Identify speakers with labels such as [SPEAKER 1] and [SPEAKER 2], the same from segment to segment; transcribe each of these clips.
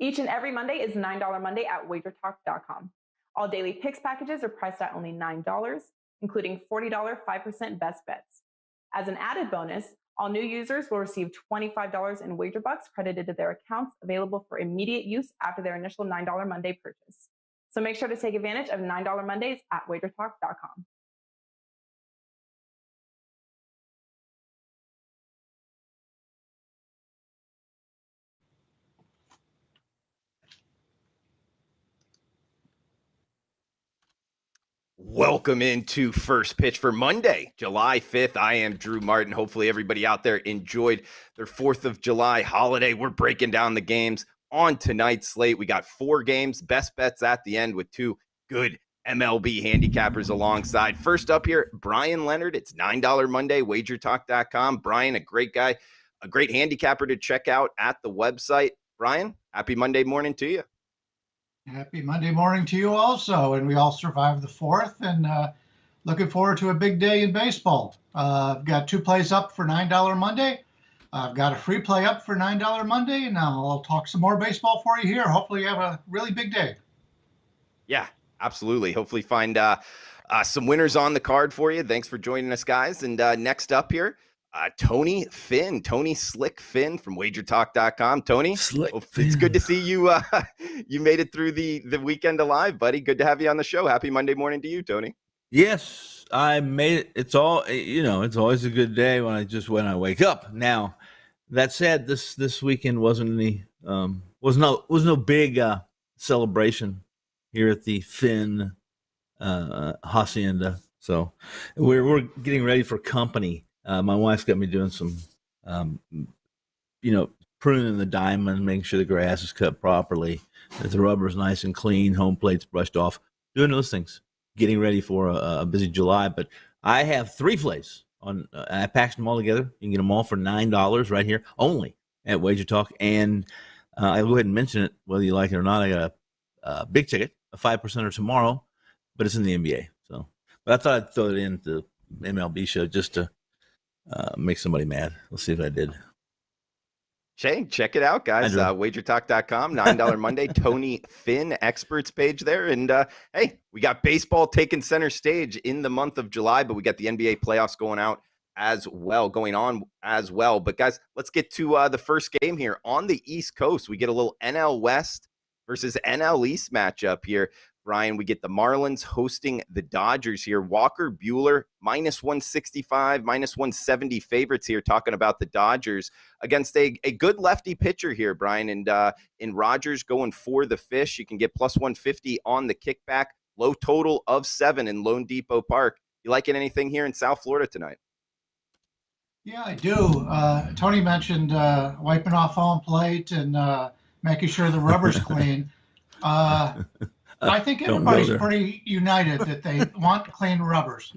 [SPEAKER 1] Each and every Monday is $9 Monday at WagerTalk.com. All daily picks packages are priced at only $9, including $40 5% best bets. As an added bonus, all new users will receive $25 in wager bucks credited to their accounts, available for immediate use after their initial $9 Monday purchase. So make sure to take advantage of $9 Mondays at WagerTalk.com.
[SPEAKER 2] Welcome into First Pitch for Monday, July 5th. I am Drew Martin. Hopefully everybody out there enjoyed their 4th of July holiday. We're breaking down the games on tonight's slate. We got 4 games, best bets at the end with 2 good MLB handicappers alongside. First up here, Bryan Leonard. It's $9 Monday, WagerTalk.com. Bryan, a great guy, a great handicapper to check out at the website. Bryan, happy Monday morning to you.
[SPEAKER 3] Happy Monday morning to you also. And we all survived the 4th and looking forward to a big day in baseball. I've got 2 plays up for $9 Monday. I've got a free play up for $9 Monday. And now I'll talk some more baseball for you here. Hopefully you have a really big day.
[SPEAKER 2] Yeah, absolutely. Hopefully find some winners on the card for you. Thanks for joining us, guys. And next up here, Tony Slick Finn from WagerTalk.com. Tony, it's good to see you. You made it through the weekend alive, buddy. Good to have you on the show. Happy Monday morning to you, Tony.
[SPEAKER 4] Yes, I made it. It's all, it's always a good day when I wake up. Now, that said, this weekend wasn't any, was no big celebration here at the Finn hacienda. So we're getting ready for company. My wife's got me doing some, pruning the diamond, making sure the grass is cut properly, that the rubber's nice and clean, home plate's brushed off, doing those things, getting ready for a busy July. But I have 3 plays on. I packed them all together. You can get them all for $9 right here, only at Wager Talk. And I'll go ahead and mention it, whether you like it or not. I got a big ticket, a 5%er tomorrow, but it's in the NBA. So, but I thought I'd throw it into the MLB show just to make somebody mad. Let's see if I did.
[SPEAKER 2] Shay, check it out, guys. WagerTalk.com, $9 Monday, Tony Finn experts page there. And hey, we got baseball taking center stage in the month of July, but we got the NBA playoffs going on as well. But guys, let's get to the first game here on the East Coast. We get a little NL West versus NL East matchup here. Bryan, we get the Marlins hosting the Dodgers here. Walker Buehler, -165, -170 favorites here, talking about the Dodgers against a good lefty pitcher here, Bryan. And in Rogers going for the fish, you can get +150 on the kickback, low total of 7 in Lone Depot Park. You liking anything here in South Florida tonight?
[SPEAKER 3] Yeah, I do. Tony mentioned wiping off home plate and making sure the rubber's clean. I think everybody's pretty united that they want clean rubbers.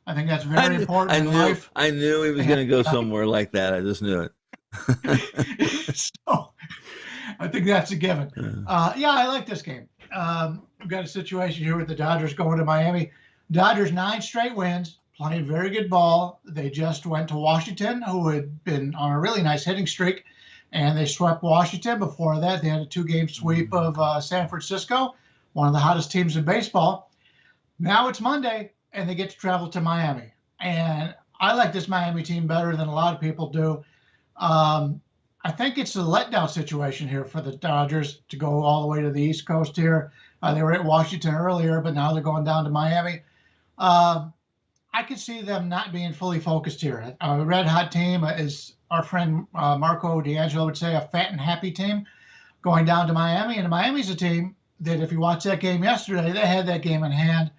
[SPEAKER 3] I think that's very important in life.
[SPEAKER 4] I knew he was going to go somewhere like that. I just knew it.
[SPEAKER 3] So I think that's a given. Yeah, I like this game. We've got a situation here with the Dodgers going to Miami. Dodgers 9 straight wins, playing very good ball. They just went to Washington, who had been on a really nice hitting streak, and they swept Washington. Before that, they had a 2-game sweep of San Francisco, one of the hottest teams in baseball. Now it's Monday, and they get to travel to Miami. And I like this Miami team better than a lot of people do. I think it's a letdown situation here for the Dodgers to go all the way to the East Coast here. They were at Washington earlier, but now they're going down to Miami. I could see them not being fully focused here. A red hot team, as our friend Marco D'Angelo would say, a fat and happy team going down to Miami. And Miami's a team that, if you watch that game yesterday, they had that game in hand.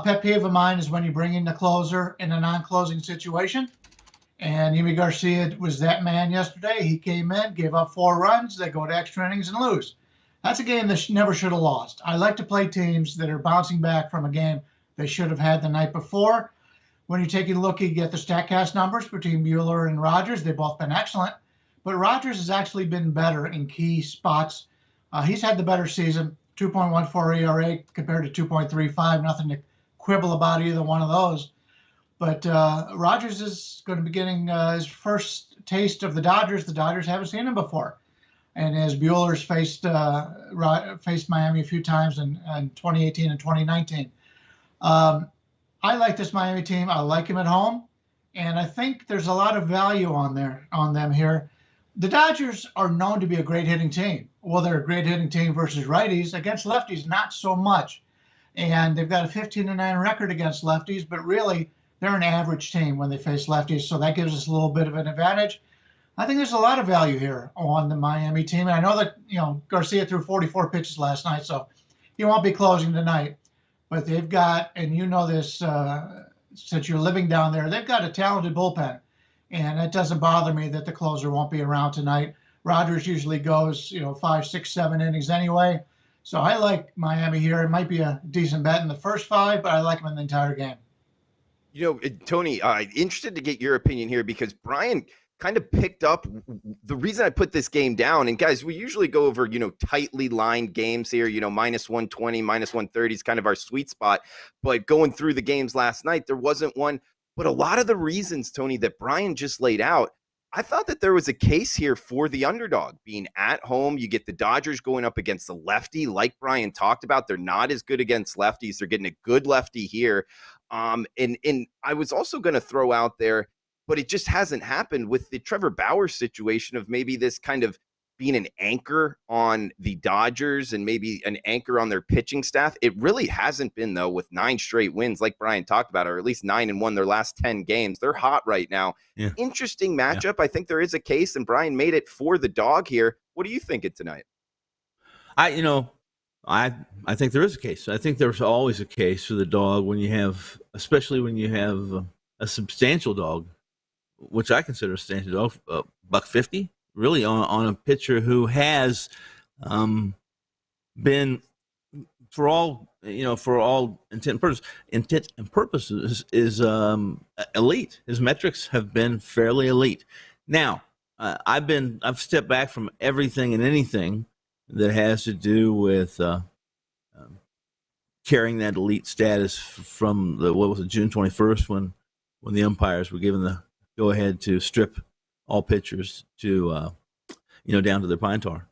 [SPEAKER 3] Pet peeve of mine is when you bring in the closer in a non-closing situation. And Yimi Garcia was that man yesterday. He came in, gave up 4 runs. They go to extra innings and lose. That's a game that never should have lost. I like to play teams that are bouncing back from a game they should have had the night before. When you take a look, you get the StatCast numbers between Buehler and Rogers. They've both been excellent. But Rogers has actually been better in key spots. He's had the better season, 2.14 ERA compared to 2.35. Nothing to quibble about either one of those. But Rogers is going to be getting his first taste of the Dodgers. The Dodgers haven't seen him before. And as Bueller's faced Miami a few times in 2018 and 2019. I like this Miami team. I like him at home, and I think there's a lot of value on them here. The Dodgers are known to be a great hitting team. Well, they're a great hitting team versus righties. Against lefties, not so much. And they've got a 15-9 record against lefties, but really they're an average team when they face lefties, so that gives us a little bit of an advantage. I think there's a lot of value here on the Miami team. And I know that, Garcia threw 44 pitches last night, so he won't be closing tonight. But they've got, and you know this, since you're living down there, they've got a talented bullpen. And it doesn't bother me that the closer won't be around tonight. Rogers usually goes, 5, 6, 7 innings anyway. So I like Miami here. It might be a decent bet in the first 5, but I like them in the entire game.
[SPEAKER 2] Tony, interested to get your opinion here because Brian kind of picked up the reason I put this game down. And guys, we usually go over, tightly lined games here, minus 120, minus 130 is kind of our sweet spot. But going through the games last night, there wasn't one. But a lot of the reasons, Tony, that Brian just laid out, I thought that there was a case here for the underdog being at home. You get the Dodgers going up against the lefty, like Brian talked about. They're not as good against lefties. They're getting a good lefty here. And I was also going to throw out there, but it just hasn't happened with the Trevor Bauer situation of maybe this kind of being an anchor on the Dodgers and maybe an anchor on their pitching staff. It really hasn't been, though, with 9 straight wins, like Brian talked about, or at least 9-1 their last 10 games. They're hot right now. Yeah. Interesting matchup. Yeah. I think there is a case, and Brian made it for the dog here. What are you thinking tonight?
[SPEAKER 4] I think there is a case. I think there's always a case for the dog especially when you have a substantial dog, which I consider a substantial dog, $150. Really on a pitcher who has been, for all intent and purposes, is elite. His metrics have been fairly elite. Now, I've stepped back from everything and anything that has to do with carrying that elite status from June 21st when the umpires were given the go ahead to strip all pitchers to, down to their pine tar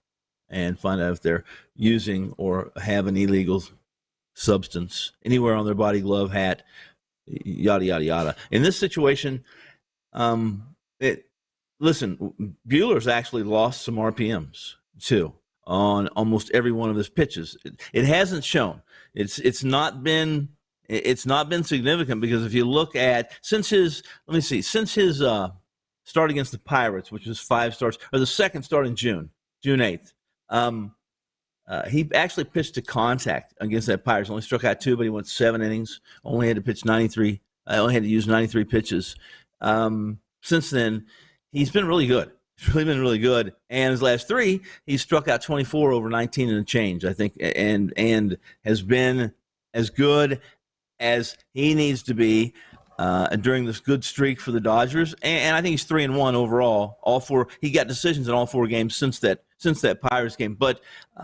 [SPEAKER 4] and find out if they're using or have an illegal substance anywhere on their body, glove, hat, yada, yada, yada. In this situation, Bueller's actually lost some RPMs too on almost every one of his pitches. It hasn't shown. It's not been significant because if you look at since his start against the Pirates, which was 5 starts, or the second start in June 8th. He actually pitched to contact against that Pirates. Only struck out 2, but he went 7 innings. Only had to pitch 93. Only had to use 93 pitches. Since then, he's been really good. He's really been really good. And his last 3, he struck out 24 over 19 and a change, I think, and has been as good as he needs to be during this good streak for the Dodgers, and I think he's 3-1 overall. All 4, he got decisions in all 4 games since that Pirates game. But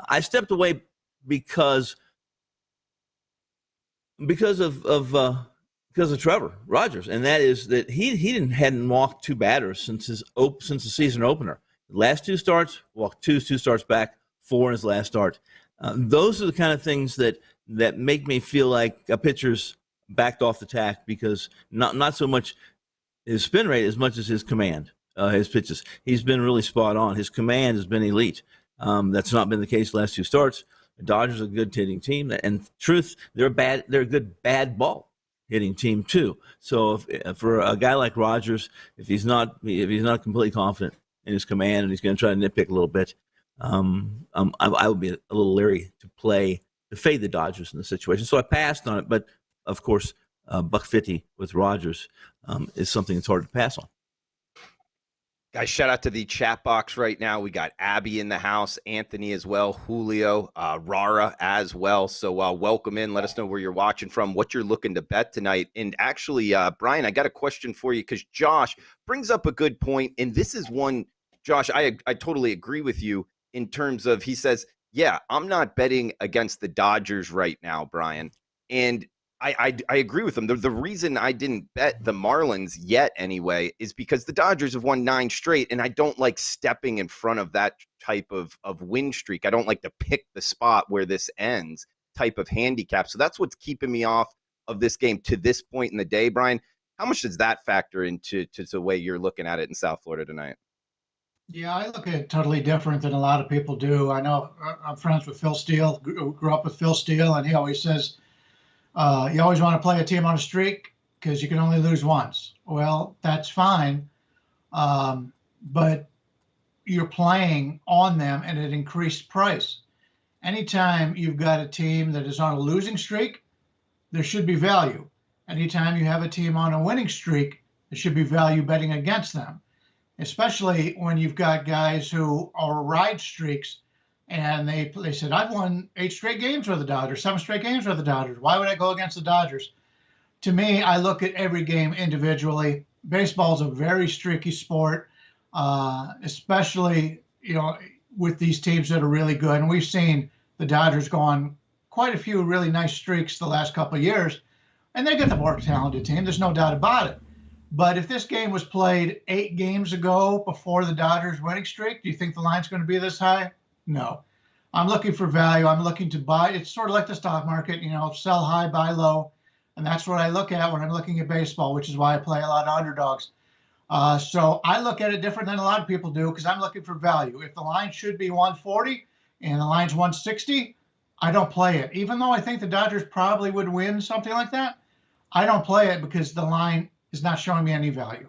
[SPEAKER 4] I stepped away because of Trevor Rogers, and that is that he hadn't walked 2 batters since the season opener. The last 2 starts, walked 2 starts back, 4 in his last start. Those are the kind of things that make me feel like a pitcher's backed off the tack because not so much his spin rate as much as his command, his pitches. He's been really spot on. His command has been elite. That's not been the case the last 2 starts. The Dodgers are a good hitting team, and truth, they're a good bad ball hitting team too. So for a guy like Rogers, if he's not completely confident in his command and he's going to try to nitpick a little bit, I would be a little leery to fade the Dodgers in the situation. So I passed on it, but of course, $150 with Rogers is something that's hard to pass on.
[SPEAKER 2] Guys, shout out to the chat box right now. We got Abby in the house, Anthony as well, Julio, Rara as well. So welcome in. Let us know where you're watching from, what you're looking to bet tonight. And actually, Brian, I got a question for you because Josh brings up a good point. And this is one, Josh, I totally agree with you in terms of, he says, yeah, I'm not betting against the Dodgers right now, Brian. And I agree with them. The reason I didn't bet the Marlins yet anyway is because the Dodgers have won 9 straight, and I don't like stepping in front of that type of win streak. I don't like to pick the spot where this ends type of handicap. So that's what's keeping me off of this game to this point in the day. Brian, how much does that factor into the way you're looking at it in South Florida tonight?
[SPEAKER 3] Yeah, I look at it totally different than a lot of people do. I know I'm friends with Phil Steele, grew up with Phil Steele, and he always says, you always want to play a team on a streak because you can only lose once. Well, that's fine, but you're playing on them at an increased price. Anytime you've got a team that is on a losing streak, there should be value. Anytime you have a team on a winning streak, there should be value betting against them, especially when you've got guys who are ride streaks and they said, I've won 8 straight games with the Dodgers, 7 straight games with the Dodgers. Why would I go against the Dodgers? To me, I look at every game individually. Baseball is a very streaky sport, especially, with these teams that are really good. And we've seen the Dodgers go on quite a few really nice streaks the last couple of years, and they get the more talented team. There's no doubt about it. But if this game was played 8 games ago before the Dodgers winning streak, do you think the line's going to be this high? No. I'm looking for value. I'm looking to buy. It's sort of like the stock market, sell high, buy low. And that's what I look at when I'm looking at baseball, which is why I play a lot of underdogs. So I look at it different than a lot of people do because I'm looking for value. If the line should be 140 and the line's 160, I don't play it. Even though I think the Dodgers probably would win something like that, I don't play it because the line is not showing me any value.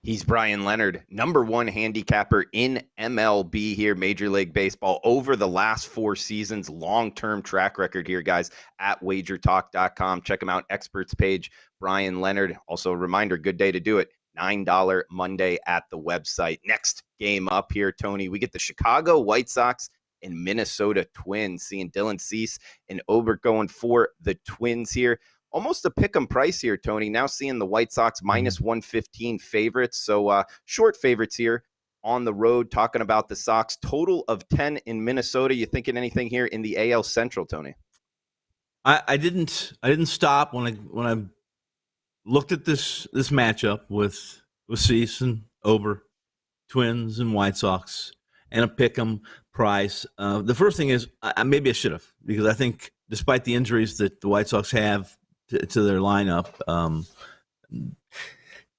[SPEAKER 2] He's Bryan Leonard, #1 handicapper in MLB here, Major League Baseball, over the last 4 seasons. Long-term track record here, guys, at WagerTalk.com. Check him out, experts page, Bryan Leonard. Also a reminder, good day to do it, $9 Monday at the website. Next game up here, Tony, we get the Chicago White Sox and Minnesota Twins. Seeing Dylan Cease and Obert going for the Twins here. Almost a pick'em price here, Tony. Now seeing the White Sox -115 favorites. So short favorites here on the road. Talking about the Sox. Total of 10 in Minnesota. You thinking anything here in the AL Central, Tony?
[SPEAKER 4] I didn't stop when I looked at this matchup with Cease and Ober, Twins and White Sox, and a pick'em price. The first thing is maybe I should have, because I think despite the injuries that the White Sox have to their lineup,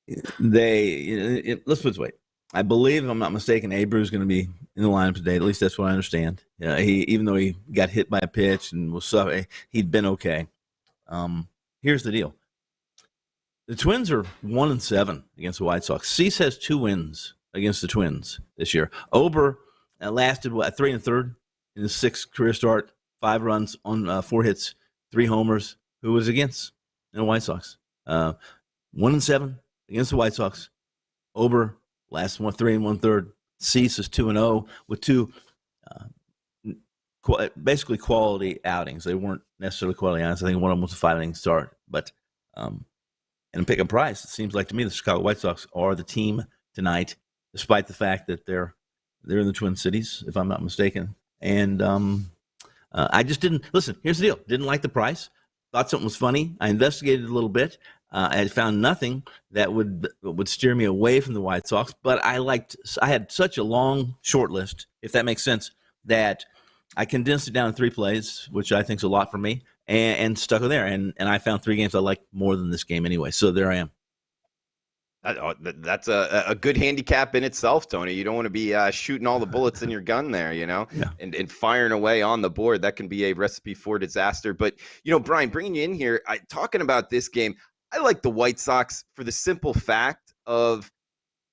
[SPEAKER 4] let's put it this way. I believe, if I'm not mistaken, Abreu's going to be in the lineup today. At least that's what I understand. Even though he got hit by a pitch and was sorry, he'd been okay. Here's the deal: the Twins are 1-7 against the White Sox. Cease has 2 wins against the Twins this year. Ober lasted 3 1/3 in his 6th career start, 5 runs on 4 hits, 3 homers. Who was against the White Sox? 1-7 against the White Sox. Ober last 3 1/3. Cease is 2-0 with 2 basically quality outings. They weren't necessarily quality outings. I think one of them was a 5-inning start. But in a pick-up price, it seems like to me the Chicago White Sox are the team tonight, despite the fact that they're in the Twin Cities, if I'm not mistaken. And I just didn't listen. Here's the deal: didn't like the price. Thought something was funny. I investigated a little bit. I found nothing that would steer me away from the White Sox. But I had such a long short list, if that makes sense, that I condensed it down to 3 plays, which I think is a lot for me, and stuck with there. And I found 3 games I liked more than this game anyway. So there I am.
[SPEAKER 2] That's a good handicap in itself, Tony. You don't want to be shooting all the bullets in your gun there,
[SPEAKER 4] Yeah.
[SPEAKER 2] and firing away on the board. That can be a recipe for disaster. But, Brian, bringing you in here, talking about this game, I like the White Sox for the simple fact of,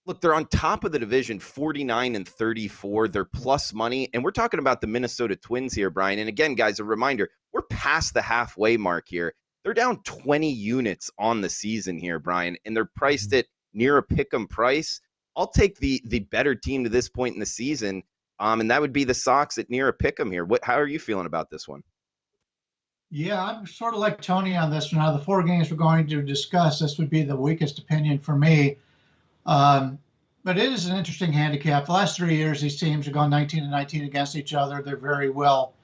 [SPEAKER 2] look, they're on top of the division, 49-34. They're plus money. And we're talking about the Minnesota Twins here, Brian. And again, guys, a reminder, we're past the halfway mark here. They're down 20 units on the season here, Brian, and they're priced at near a pick'em price. I'll take the better team to this point in the season, and that would be the Sox at near a pick'em here. How are you feeling about this one?
[SPEAKER 3] Yeah, I'm sort of like Tony on this one. Out of the 4 games we're going to discuss, this would be the weakest opinion for me. But it is an interesting handicap. The last 3 years, these teams have gone 19-19 against each other. They're very well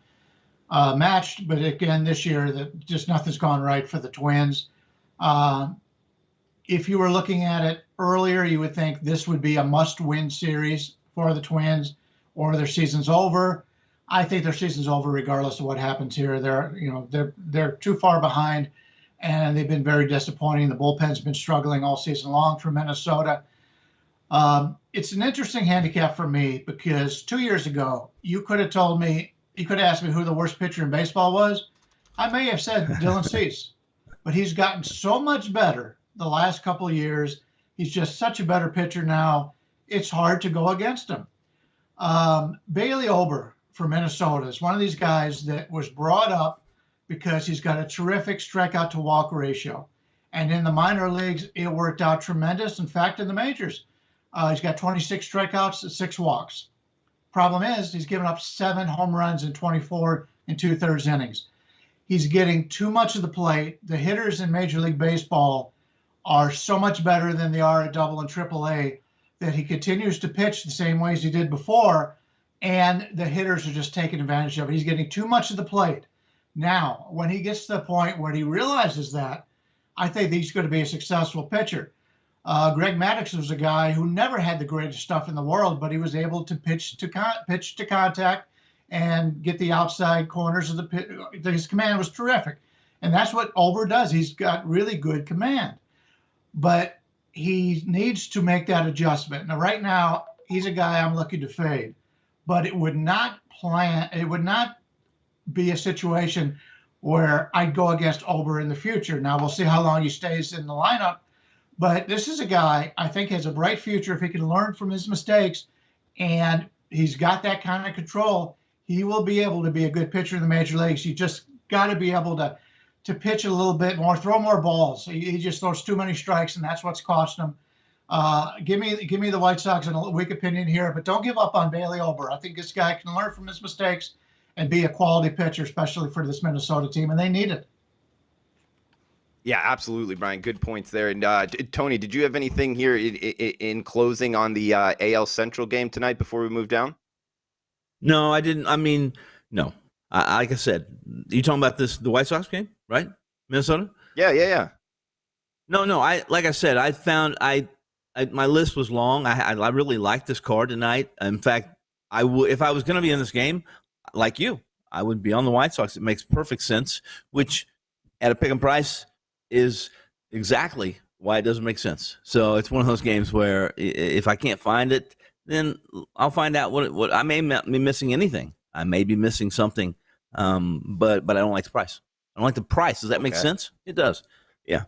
[SPEAKER 3] matched. But again, this year, just nothing's gone right for the Twins. If you were looking at it earlier, you would think this would be a must-win series for the Twins, or their season's over. I think their season's over regardless of what happens here. They're too far behind, and they've been very disappointing. The bullpen's been struggling all season long for Minnesota. It's an interesting handicap for me because 2 years ago, you could have asked me who the worst pitcher in baseball was. I may have said Dylan Cease, but he's gotten so much better the last couple of years. He's just such a better pitcher now. It's hard to go against him. Bailey Ober for Minnesota is one of these guys that was brought up because he's got a terrific strikeout to walk ratio. And in the minor leagues, it worked out tremendous. In fact, in the majors, he's got 26 strikeouts and 6 walks. Problem is, he's given up 7 home runs in 24 2/3 innings. He's getting too much of the plate. The hitters in Major League Baseball are so much better than they are at Double and Triple A that he continues to pitch the same ways he did before, and the hitters are just taking advantage of it. He's getting too much of the plate. Now, when he gets to the point where he realizes that, I think he's going to be a successful pitcher. Greg Maddux was a guy who never had the greatest stuff in the world, but he was able to pitch to contact and get the outside corners of the pitch. His command was terrific. And that's what Ober does. He's got really good command. But he needs to make that adjustment. Now, right now, he's a guy I'm looking to fade. But it would not be a situation where I'd go against Ober in the future. Now, we'll see how long he stays in the lineup. But this is a guy I think has a bright future if he can learn from his mistakes, and he's got that kind of control. He will be able to be a good pitcher in the major leagues. You just got to be able to pitch a little bit more, throw more balls. He just throws too many strikes, and that's what's costing him. Give me the White Sox in a weak opinion here, but don't give up on Bailey Ober. I think this guy can learn from his mistakes and be a quality pitcher, especially for this Minnesota team, and they need it.
[SPEAKER 2] Yeah, absolutely, Brian. Good points there. And Tony, did you have anything here in closing on the AL Central game tonight before we move down?
[SPEAKER 4] No, I didn't. I mean, no. Like I said, you talking about the White Sox game, right? Minnesota?
[SPEAKER 2] Yeah.
[SPEAKER 4] No. Like I said, I found my list was long. I really liked this card tonight. In fact, if I was going to be in this game, like you, I would be on the White Sox. It makes perfect sense, which at a pick 'em price is exactly why it doesn't make sense. So it's one of those games where if I can't find it, then I'll find out what I may not be missing anything. I may be missing something, but I don't like the price. I don't like the price. Does that make sense? It does. Yeah.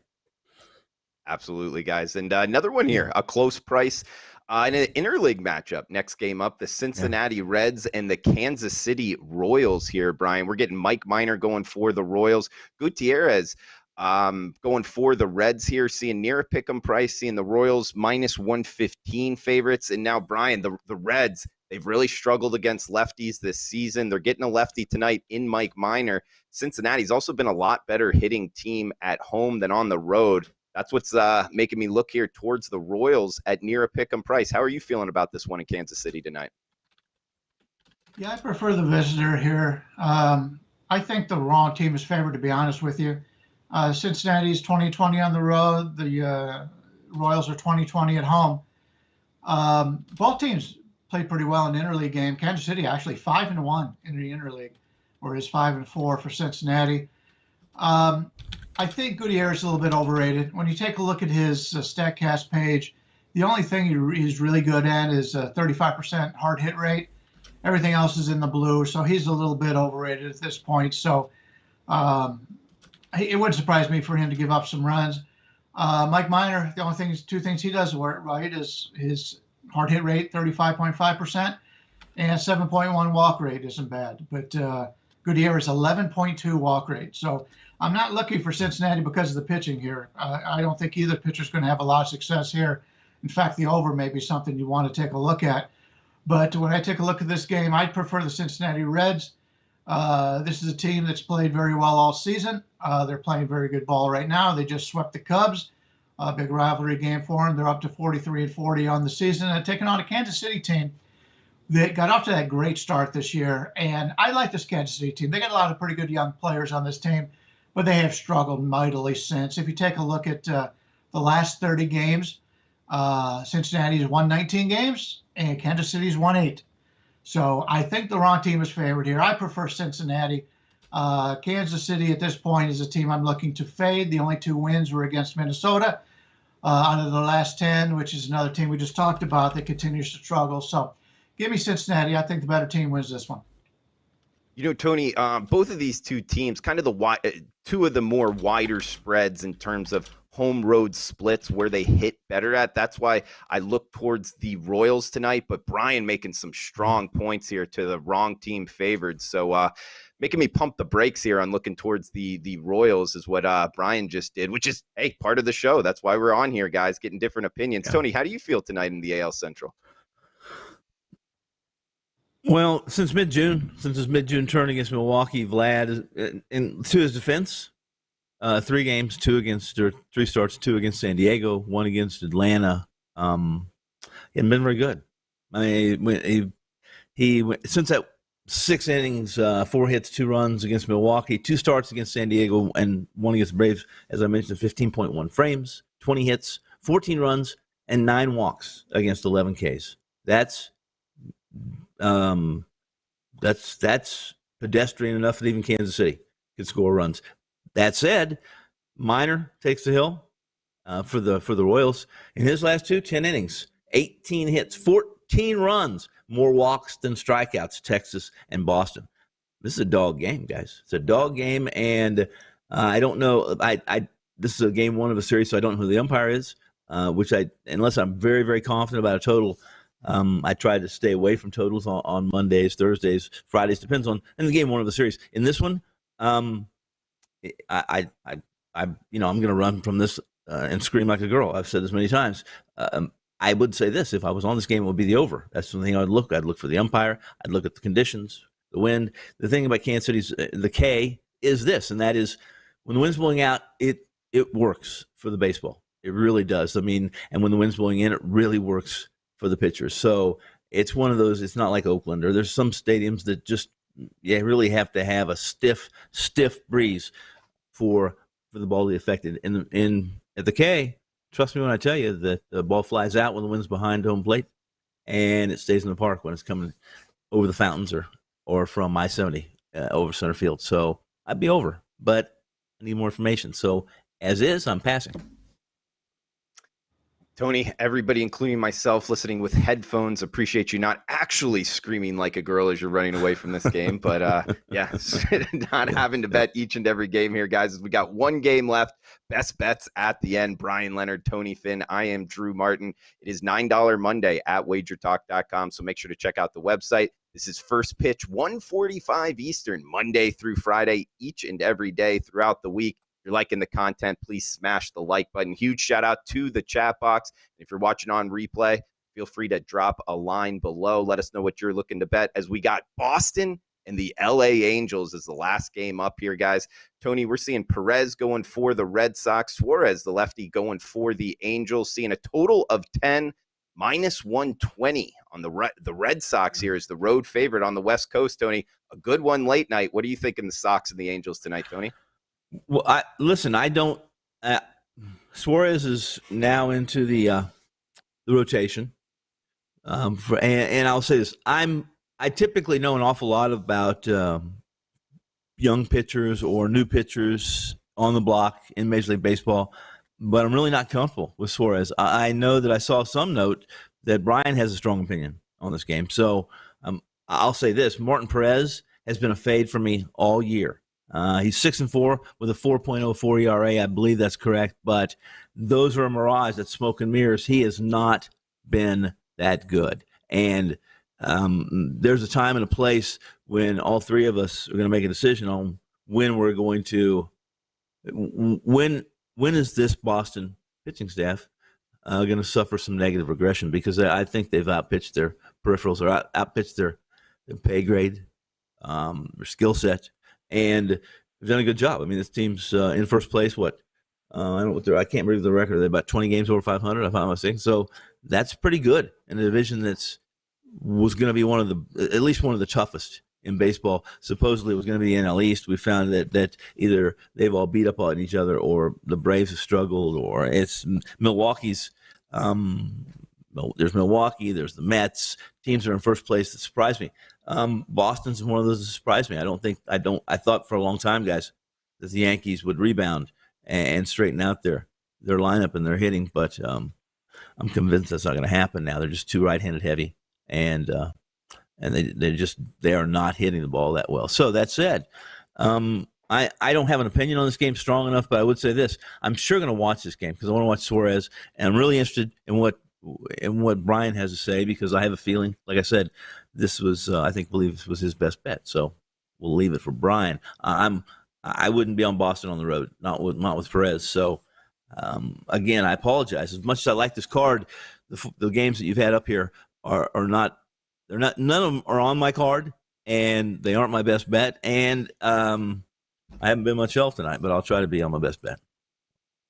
[SPEAKER 2] Absolutely, guys. And another one here, a close price in an interleague matchup. Next game up, the Cincinnati Reds and the Kansas City Royals here, Brian. We're getting Mike Minor going for the Royals. Gutierrez going for the Reds here, seeing near a pick'em price, seeing the Royals minus 115 favorites. And now, Brian, the Reds, they've really struggled against lefties this season. They're getting a lefty tonight in Mike Minor. Cincinnati's also been a lot better hitting team at home than on the road. That's what's making me look here towards the Royals at near a pick'em price. How are you feeling about this one in Kansas City tonight?
[SPEAKER 3] Yeah, I prefer the visitor here. I think the wrong team is favored, to be honest with you. Cincinnati's 20-20 on the road. The Royals are 20-20 at home. Both teams played pretty well in the interleague game. Kansas City actually 5-1 in the interleague, whereas 5-4 for Cincinnati. I think Gutierrez is a little bit overrated. When you take a look at his StatCast page, the only thing he's really good at is a 35% hard hit rate. Everything else is in the blue, so he's a little bit overrated at this point. So it wouldn't surprise me for him to give up some runs. Mike Minor, the only two things he does right is his hard hit rate, 35.5%, and 7.1 walk rate isn't bad. But Gutierrez, 11.2 walk rate. So I'm not looking for Cincinnati because of the pitching here. I don't think either pitcher is going to have a lot of success here. In fact, the over may be something you want to take a look at. But when I take a look at this game, I'd prefer the Cincinnati Reds. This is a team that's played very well all season. They're playing very good ball right now. They just swept the Cubs, a big rivalry game for them. They're up to 43-40 on the season. And taking on a Kansas City team, They got off to that great start this year, and I like this Kansas City team. They got a lot of pretty good young players on this team, but they have struggled mightily since. If you take a look at the last 30 games, Cincinnati's won 19 games, and Kansas City's won 8. So I think the wrong team is favored here. I prefer Cincinnati. Kansas City at this point is a team I'm looking to fade. The only 2 wins were against Minnesota out of the last 10, which is another team we just talked about that continues to struggle. So give me Cincinnati. I think the better team wins this one.
[SPEAKER 2] You know, Tony, both of these 2 teams, kind of 2 of the more wider spreads in terms of home road splits where they hit better at. That's why I look towards the Royals tonight, but Brian making some strong points here to the wrong team favored. So making me pump the brakes here on looking towards the Royals is what Brian just did, which is, hey, part of the show. That's why we're on here, guys, getting different opinions. Yeah. Tony, how do you feel tonight in the AL Central?
[SPEAKER 4] Well, since his mid-June turn against Milwaukee, Vlad, and to his defense, 3 games, 3 starts, 2 against San Diego, 1 against Atlanta. Hasn't been very good. I mean, he since that 6 innings, 4 hits, 2 runs against Milwaukee, 2 starts against San Diego, and 1 against the Braves. As I mentioned, 15.1 frames, 20 hits, 14 runs, and 9 walks against 11 Ks. That's pedestrian enough that even Kansas City could score runs. That said, Minor takes the hill for the Royals. In his last 10 innings, 18 hits, 14 runs, more walks than strikeouts, Texas and Boston. This is a dog game, guys. It's a dog game, and I don't know. This is a game 1 of a series, so I don't know who the umpire is. Unless I'm very, very confident about a total. I try to stay away from totals on Mondays, Thursdays, Fridays. Depends on in the game 1 of the series. In this one, I'm going to run from this and scream like a girl. I've said this many times. I would say this: if I was on this game, it would be the over. That's the thing I'd look. I'd look for the umpire. I'd look at the conditions, the wind. The thing about Kansas City's the K is this, and that is when the wind's blowing out, it works for the baseball. It really does. I mean, and when the wind's blowing in, it really works for the pitchers. So it's one of those. It's not like Oakland, or there's some stadiums that just really have to have a stiff breeze for the ball to be affected. At the K, trust me when I tell you that the ball flies out when the wind's behind home plate, and it stays in the park when it's coming over the fountains or from I-70 over center field. So I'd be over, but I need more information. So as is, I'm passing.
[SPEAKER 2] Tony, everybody, including myself, listening with headphones, appreciate you not actually screaming like a girl as you're running away from this game. But not having to bet each and every game here, guys, as we got 1 game left. Best bets at the end. Brian Leonard, Tony Finn. I am Drew Martin. It is $9 Monday at WagerTalk.com. So make sure to check out the website. This is First Pitch, 1:45 Eastern, Monday through Friday, each and every day throughout the week. If you're liking the content, please smash the like button. Huge shout out to the chat box. If you're watching on replay, feel free to drop a line below. Let us know what you're looking to bet, as we got Boston and the LA Angels as the last game up here, guys. Tony, we're seeing Perez going for the Red Sox, Suarez, the lefty, going for the Angels, seeing a total of 10, minus 120 on the Red Sox here is the road favorite on the West Coast, Tony. A good one late night. What are you thinking the Sox and the Angels tonight, Tony?
[SPEAKER 4] Well, I don't. Suarez is now into the rotation, and I'll say this: I typically know an awful lot about young pitchers or new pitchers on the block in Major League Baseball, but I'm really not comfortable with Suarez. I know that I saw some note that Brian has a strong opinion on this game, so I'll say this: Martin Perez has been a fade for me all year. He's 6-4 with a 4.04 ERA. I believe that's correct, but those are a mirage. That's smoke and mirrors. He has not been that good. And there's a time and a place when all 3 of us are going to make a decision on when we're going to when is this Boston pitching staff going to suffer some negative regression, because I think they've outpitched their peripherals or outpitched their pay grade, their skill set. And they've done a good job. I mean, this team's in first place. I don't know what I can't remember the record. They're about 20 games over 500, if I'm not mistaken. So that's pretty good in a division that's was going to be at least one of the toughest in baseball. Supposedly it was going to be the NL East. We found that either they've all beat up on each other, or the Braves have struggled, or it's Milwaukee's. There's Milwaukee. There's the Mets. Teams are in first place that surprised me. Boston's one of those that surprised me. I thought for a long time, guys, that the Yankees would rebound and straighten out their lineup and their hitting, but I'm convinced that's not going to happen now. They're just too right-handed heavy, and they are not hitting the ball that well. So that said, I don't have an opinion on this game strong enough, but I would say this: I'm sure going to watch this game because I want to watch Suarez, and I'm really interested in what Brian has to say, because I have a feeling, like I said, this was believe this was his best bet. So we'll leave it for Brian. I wouldn't be on Boston on the road, not with Perez. So again, I apologize. As much as I like this card, the games that you've had up here are not. None of them are on my card, and they aren't my best bet. And I haven't been much help tonight, but I'll try to be on my best bet.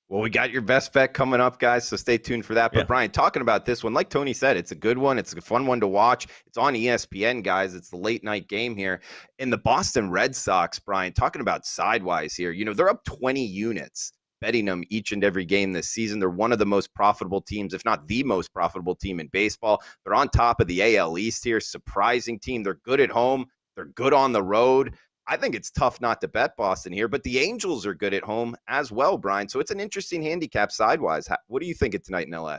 [SPEAKER 2] Well, we got your best bet coming up, guys, so stay tuned for that. But, Brian, talking about this one, like Tony said, it's a good one. It's a fun one to watch. It's on ESPN, guys. It's the late-night game here. And the Boston Red Sox, Brian, talking about sidewise here, they're up 20 units, betting them each and every game this season. They're one of the most profitable teams, if not the most profitable team in baseball. They're on top of the AL East here. Surprising team. They're good at home. They're good on the road. I think it's tough not to bet Boston here, but the Angels are good at home as well, Brian. So it's an interesting handicap sidewise. What do you think of tonight in LA?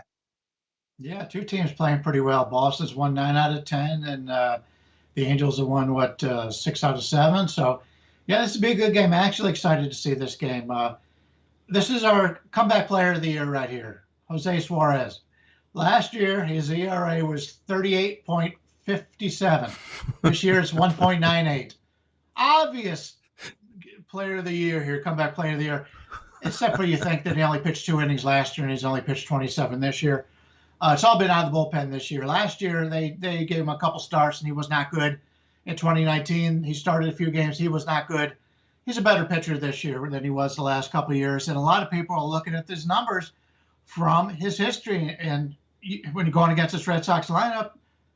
[SPEAKER 3] Yeah, two teams playing pretty well. Boston's won 9 out of 10, and the Angels have won, 6 out of 7. So, yeah, this would be a good game. I'm actually excited to see this game. This is our comeback player of the year right here, Jose Suarez. Last year, his ERA was 38.57. This year, it's 1.98. Obvious player of the year here, comeback player of the year, except for you think that he only pitched 2 innings last year and he's only pitched 27 this year. It's all been out of the bullpen this year. Last year, they gave him a couple starts and he was not good. In 2019, he started a few games. He was not good. He's a better pitcher this year than he was the last couple of years. And a lot of people are looking at these numbers from his history. And when you're going against this Red Sox lineup,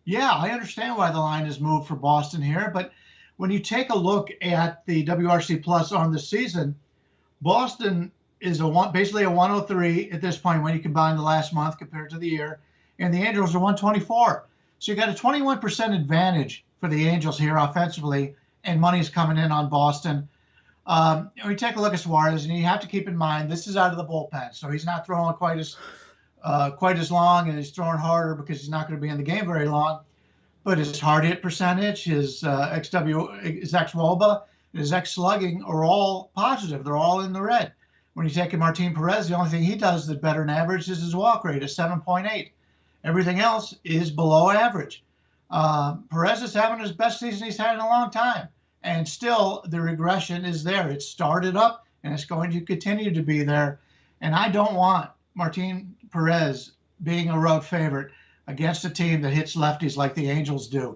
[SPEAKER 3] yeah, I understand why the line has moved for Boston here. But when you take a look at the WRC Plus on the season, Boston is basically a 103 at this point when you combine the last month compared to the year, and the Angels are 124. So you got a 21% advantage for the Angels here offensively, and money's coming in on Boston. When you take a look at Suarez, and you have to keep in mind this is out of the bullpen, so he's not throwing quite as long, and he's throwing harder because he's not going to be in the game very long. But his hard hit percentage, his xWOBA, his X slugging are all positive. They're all in the red. When you take a Martin Perez, the only thing he does that's better than average is his walk rate, is 7.8. Everything else is below average. Perez is having his best season he's had in a long time, and still the regression is there. It started up, and it's going to continue to be there. And I don't want Martin Perez being a road favorite against a team that hits lefties like the Angels do.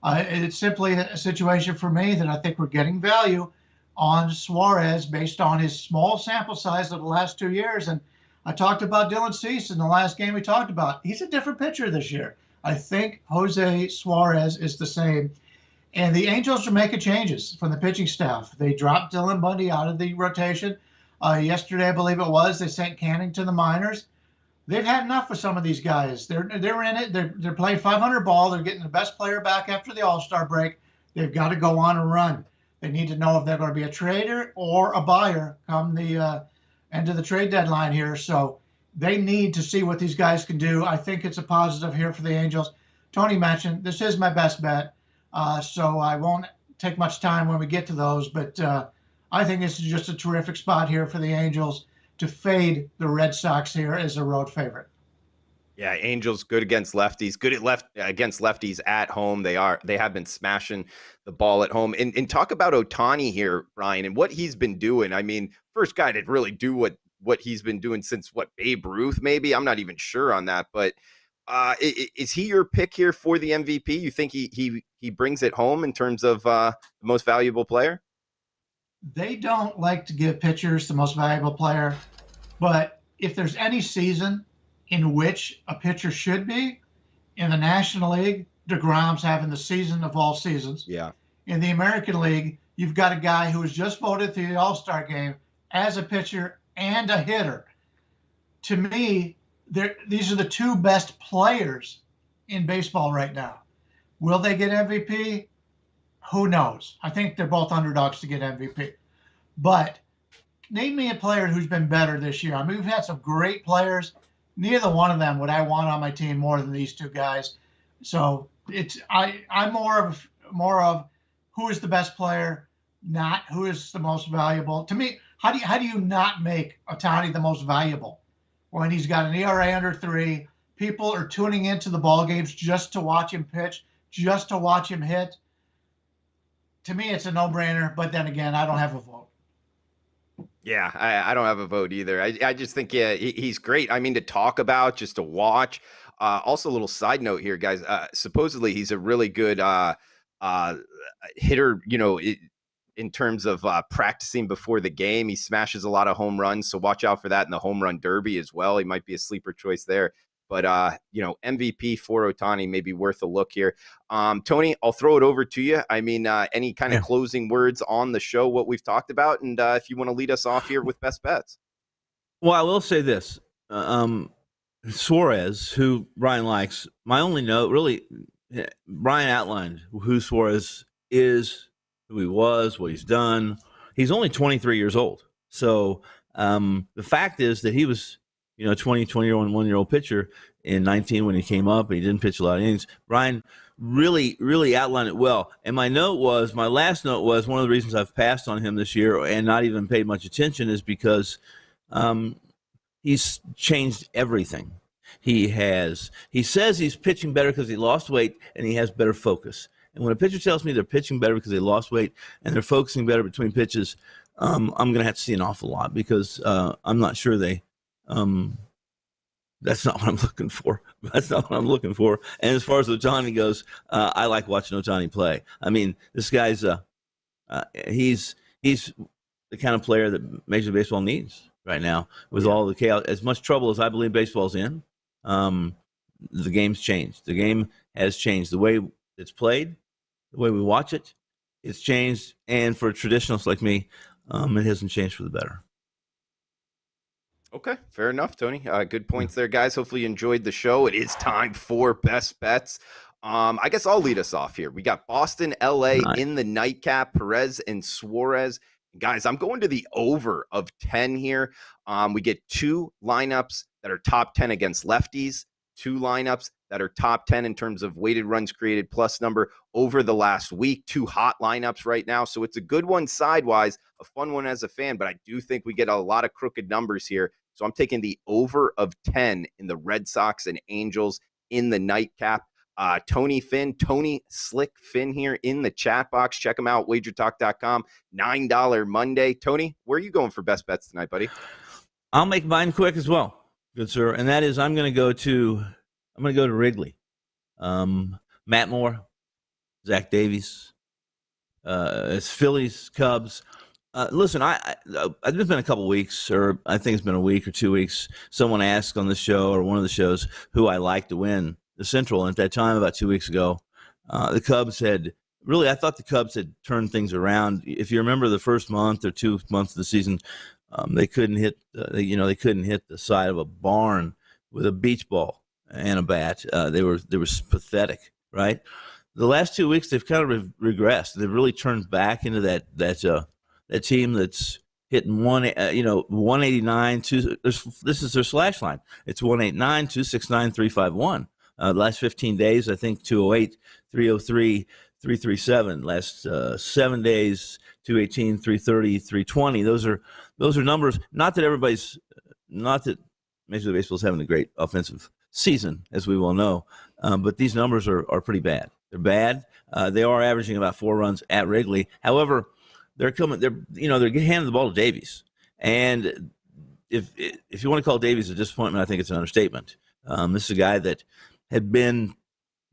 [SPEAKER 3] It's simply a situation for me that I think we're getting value on Suarez based on his small sample size of the last 2 years. And I talked about Dylan Cease in the last game we talked about. He's a different pitcher this year. I think Jose Suarez is the same. And the Angels are making changes from the pitching staff. They dropped Dylan Bundy out of the rotation. Yesterday, I believe it was, they sent Canning to the minors. They've had enough with some of these guys. They're in it. They're playing 500 ball. They're getting the best player back after the All-Star break. They've got to go on and run. They need to know if they're going to be a trader or a buyer come the end of the trade deadline here. So they need to see what these guys can do. I think it's a positive here for the Angels. Tony mentioned this is my best bet, so I won't take much time when we get to those. But I think this is just a terrific spot here for the Angels to fade the Red Sox here as a road favorite.
[SPEAKER 2] Yeah, Angels good against lefties, good against lefties at home. They have been smashing the ball at home. And talk about Ohtani here, Brian, and what he's been doing. I mean, first guy to really do what he's been doing since Babe Ruth, maybe? I'm not even sure on that, but is he your pick here for the MVP? You think he brings it home in terms of the most valuable player?
[SPEAKER 3] They don't like to give pitchers the most valuable player, but if there's any season in which a pitcher should be in the National League, DeGrom's having the season of all seasons.
[SPEAKER 2] Yeah.
[SPEAKER 3] In the American League, you've got a guy who was just voted to the All-Star game as a pitcher and a hitter. To me, these are the two best players in baseball right now. Will they get MVP? Who knows? I think they're both underdogs to get MVP. But name me a player who's been better this year. I mean, we've had some great players. Neither one of them would I want on my team more than these two guys. So I'm more of who is the best player, not who is the most valuable. To me, how do you not make Ohtani the most valuable when he's got an ERA under 3? People are tuning into the ball games just to watch him pitch, just to watch him hit. To me, it's a no-brainer. But then again, I don't have a vote.
[SPEAKER 2] Yeah, I don't have a vote either. I just think, yeah, he's great. I mean, to talk about, just to watch. Also, a little side note here, guys. Supposedly, he's a really good hitter, in terms of practicing before the game. He smashes a lot of home runs, so watch out for that in the home run derby as well. He might be a sleeper choice there. But, MVP for Ohtani may be worth a look here. Tony, I'll throw it over to you. I mean, any kind of closing words on the show, what we've talked about, and if you want to lead us off here with best bets.
[SPEAKER 4] Well, I will say this. Suarez, who Brian likes, my only note, really, Brian outlined who Suarez is, who he was, what he's done. He's only 23 years old. So the fact is that he was, 21-year-old pitcher in 19 when he came up, and he didn't pitch a lot of innings. Brian really, really outlined it well. And my last note was one of the reasons I've passed on him this year and not even paid much attention is because he's changed everything. He says he's pitching better because he lost weight and he has better focus. And when a pitcher tells me they're pitching better because they lost weight and they're focusing better between pitches, I'm going to have to see an awful lot because I'm not sure that's not what I'm looking for. That's not what I'm looking for. And as far as Ohtani goes, I like watching Ohtani play. I mean, this guy's he's the kind of player that Major League Baseball needs right now with all the chaos. As much trouble as I believe baseball's in, the game's changed. The game has changed. The way it's played, the way we watch it, it's changed. And for traditionalists like me, it hasn't changed for the better.
[SPEAKER 2] Okay, fair enough, Tony. Good points there, guys. Hopefully you enjoyed the show. It is time for best bets. I guess I'll lead us off here. We got Boston, LA in the nightcap, Perez and Suarez. Guys, I'm going to the over of 10 here. We get two lineups that are top 10 against lefties, two lineups that are top 10 in terms of weighted runs created plus number over the last week, two hot lineups right now. So it's a good one sidewise, a fun one as a fan, but I do think we get a lot of crooked numbers here. So I'm taking the over of 10 in the Red Sox and Angels in the nightcap. Tony Slick Finn here in the chat box. Check him out, WagerTalk.com, $9 Monday. Tony, where are you going for best bets tonight, buddy?
[SPEAKER 4] I'll make mine quick as well, good sir. And that is I'm going to go to Wrigley. Matt Moore, Zach Davies. It's Phillies, Cubs. Listen, it's been a couple weeks, or I think it's been a week or 2 weeks. Someone asked on the show or one of the shows who I like to win the Central. And at that time, about 2 weeks ago, the Cubs I thought the Cubs had turned things around. If you remember the first month or 2 months of the season, they couldn't hit, they couldn't hit the side of a barn with a beach ball and a bat. They were pathetic, right? The last 2 weeks, they've kind of regressed. They've really turned back into that team that's hitting 189. This is their slash line. It's 189, 269, 351. The last 15 days, I think 208, 303, 337. Last 7 days, 218, 330, 320. Those are numbers. Not that Major League Baseball is having a great offensive season, as we well know, but these numbers are pretty bad. They're bad. They are averaging about 4 runs at Wrigley. However, they're handing the ball to Davies. And if you want to call Davies a disappointment, I think it's an understatement. This is a guy that had been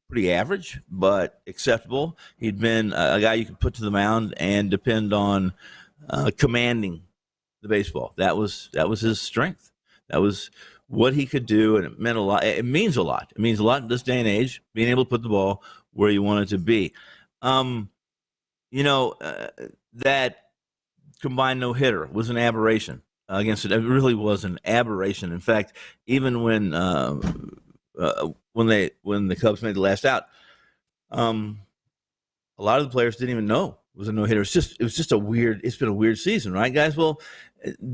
[SPEAKER 4] pretty average, but acceptable. He'd been a guy you could put to the mound and depend on commanding the baseball. That was his strength. That was what he could do, and it meant a lot. It means a lot. It means a lot in this day and age, being able to put the ball where you want it to be. That combined no-hitter was an aberration against it. It really was an aberration. In fact, even when the Cubs made the last out, a lot of the players didn't even know it was a no-hitter. It's been a weird season, right, guys? Well,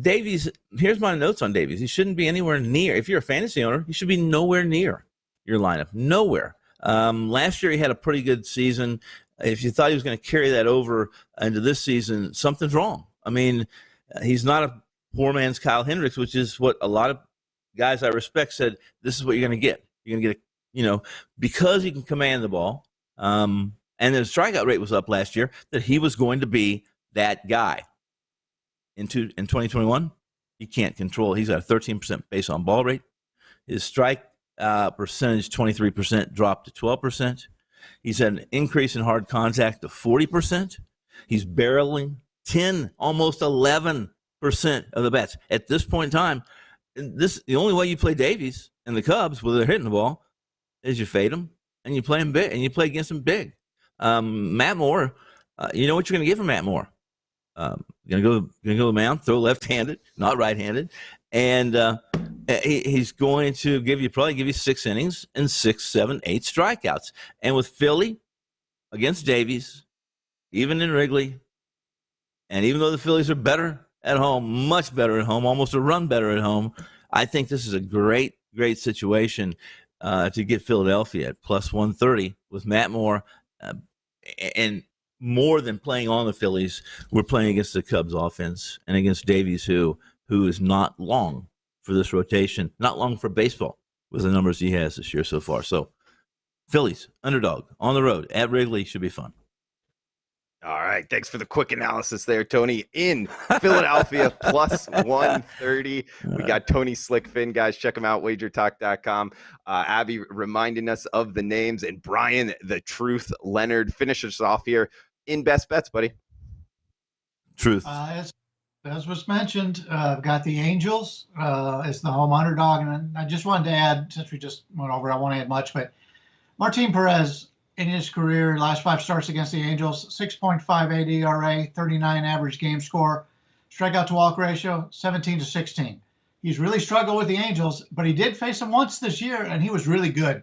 [SPEAKER 4] Davies, here's my notes on Davies. He shouldn't be anywhere near. If you're a fantasy owner, he should be nowhere near your lineup. Nowhere. Last year he had a pretty good season. If you thought he was going to carry that over into this season, something's wrong. I mean, he's not a poor man's Kyle Hendricks, which is what a lot of guys I respect said, this is what you're going to get. You're going to get because he can command the ball, and the strikeout rate was up last year, that he was going to be that guy. In 2021, he can't control. He's got a 13% base on ball rate. His strike percentage, 23%, dropped to 12%. He's had an increase in hard contact to 40%. He's barreling 10, almost 11% of the bats. At this point in time, the only way you play Davies and the Cubs, where they're hitting the ball, is you fade them and you play him big, and you play against him big. Matt Moore, you know what you're going to get from Matt Moore. Going to go to the mound, throw left-handed, not right-handed, and he's going to probably give you 6 innings and 6, 7, 8 strikeouts. And with Philly against Davies, even in Wrigley, and even though the Phillies are better at home, much better at home, almost a run better at home, I think this is a great situation to get Philadelphia at plus 130 with Matt Moore. And more than playing on the Phillies, we're playing against the Cubs offense and against Davies, who is not long for this rotation, not long for baseball with the numbers he has this year so far. So Phillies, underdog, on the road at Wrigley, should be fun.
[SPEAKER 2] All right. Thanks for the quick analysis there, Tony. In Philadelphia, plus 130. We got Tony Slick Finn, guys. Check him out, WagerTalk.com. Abby reminding us of the names, and Bryan, the Truth Leonard. Finish us off here in best bets, buddy.
[SPEAKER 4] Truth.
[SPEAKER 3] As was mentioned, I've got the Angels as the home underdog. And I just wanted to add, since we just went over, I won't add much, but Martin Perez, in his career, last 5 starts against the Angels, 6.58 ERA, 39 average game score, strikeout to walk ratio, 17-16. He's really struggled with the Angels, but he did face them once this year, and he was really good.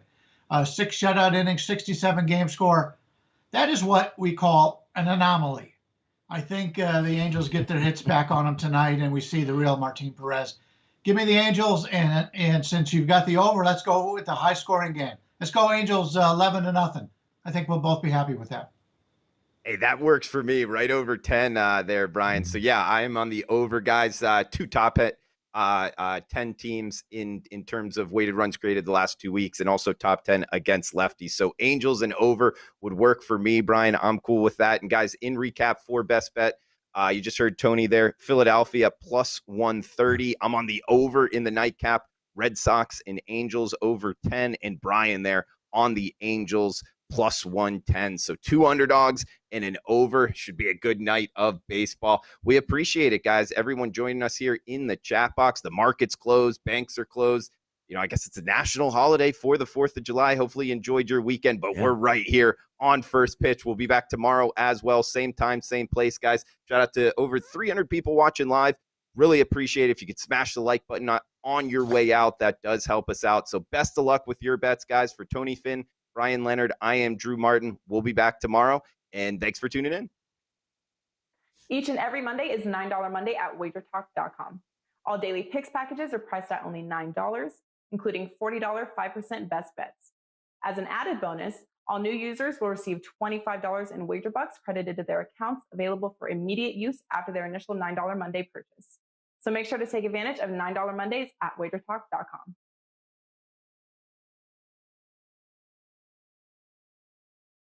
[SPEAKER 3] 6 shutout innings, 67 game score. That is what we call an anomaly. I think the Angels get their hits back on him tonight, and we see the real Martin Perez. Give me the Angels, and since you've got the over, let's go with the high-scoring game. Let's go Angels 11-0. I think we'll both be happy with that.
[SPEAKER 2] Hey, that works for me. Right over 10 there, Bryan. So, yeah, I am on the over, guys. 2 top 10 teams in terms of weighted runs created the last 2 weeks, and also top 10 against lefties. So, Angels and over would work for me, Bryan. I'm cool with that. And, guys, in recap for best bet, you just heard Tony there. Philadelphia plus 130. I'm on the over in the nightcap. Red Sox and Angels over 10. And Bryan there on the Angels plus 110. So 2 underdogs and an over. Should be a good night of baseball. We appreciate it, guys. Everyone joining us here in the chat box. The market's closed. Banks are closed. I guess it's a national holiday for the 4th of July. Hopefully you enjoyed your weekend, but we're right here on First Pitch. We'll be back tomorrow as well. Same time, same place, guys. Shout out to over 300 people watching live. Really appreciate it if you could smash the like button on your way out. That does help us out. So best of luck with your bets, guys. For Tony Finn, Bryan Leonard, I am Drew Martin. We'll be back tomorrow, and thanks for tuning in.
[SPEAKER 1] Each and every Monday is $9 Monday at WagerTalk.com. All daily picks packages are priced at only $9, including $40 5% best bets. As an added bonus, all new users will receive $25 in WagerBucks credited to their accounts, available for immediate use after their initial $9 Monday purchase. So make sure to take advantage of $9 Mondays at WagerTalk.com.